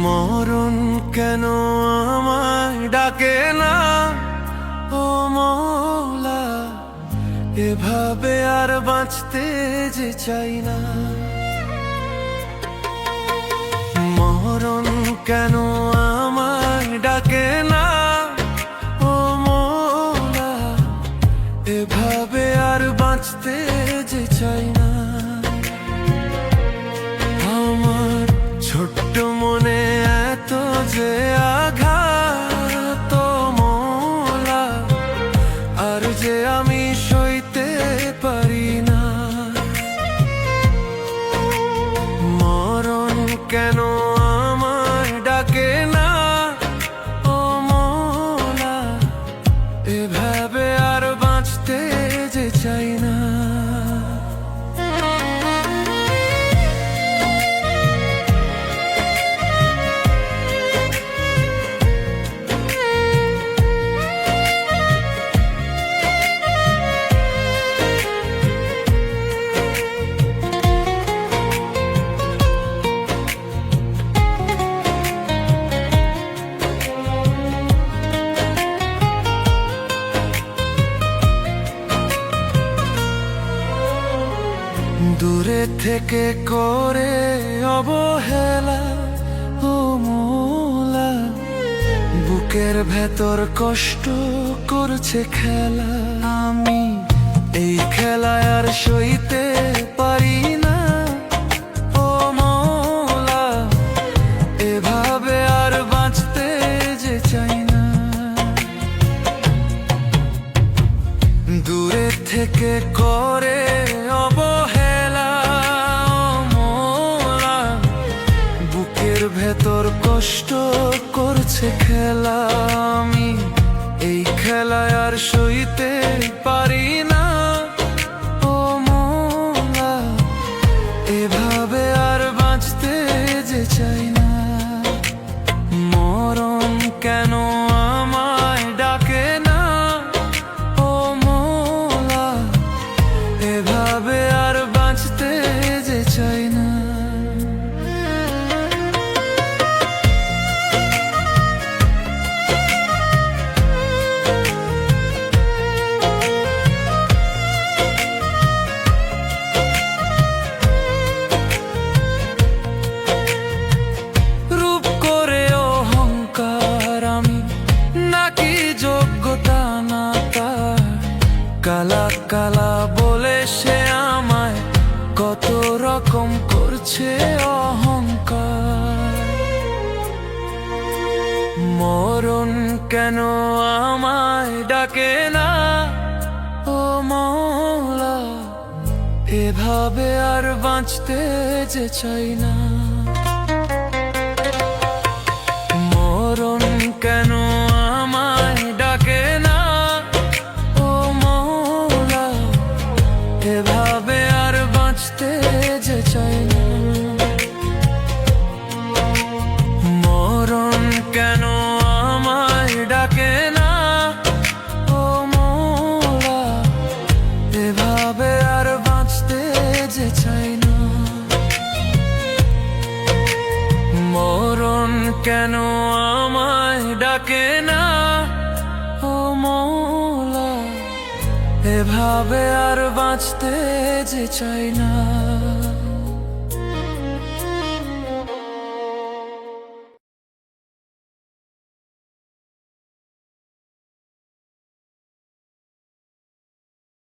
মরণ কেন আমায় ডাকে না, ও মওলা, এভাবে আর বাঁচতে যে চাই না। মরণ কেন আমায় ডাকে না, ও মওলা, এভাবে আর বাঁচতে যে চাই না। আমার ছোট্ট মনে এত যে আঘাত, মওলা, আর যে আমি সইতে পারি না। মরণ কেন আমায় ডাকে না, ও মওলা, এভাবে আর বাঁচতে যে চাই না। দূরে থেকে করে অবহেলা, ও মওলা, বুকের ভেতর কষ্ট করছে খেলা। আমি এই খেলায় আর সইতে পারি না, ও মওলা, এভাবে আর বাঁচতে যে চাই না। দূরে থেকে করে অবহেলা, ভেতর কষ্ট করছে খেলা। আমি এই খেলায় আর সইতে পারি না, ও মওলা, এভাবে আর বাঁচতে যে চাই না। মরণ কেন আমায় ডাকে না, ও মওলা, এভাবে আর বাঁচতে যে চাই না। কালা কালা বলে সে আমায় কত রকম করছে অহংকার। মরণ কেন আমায় ডাকে না, ও মওলা, এভাবে আর বাঁচতে যে চাই না। মরণ কেন আমায় ডাকে না, এভাবে আর বাঁচতে যে চাই না। মরণ কেন আমায় ডাকে না, ও মওলা, এভাবে আর বাঁচতে যে চাই না। মরণ কেন আমায় ডাকে না, ও মওলা, এভাবে আর বাঁচতে যে চাই না।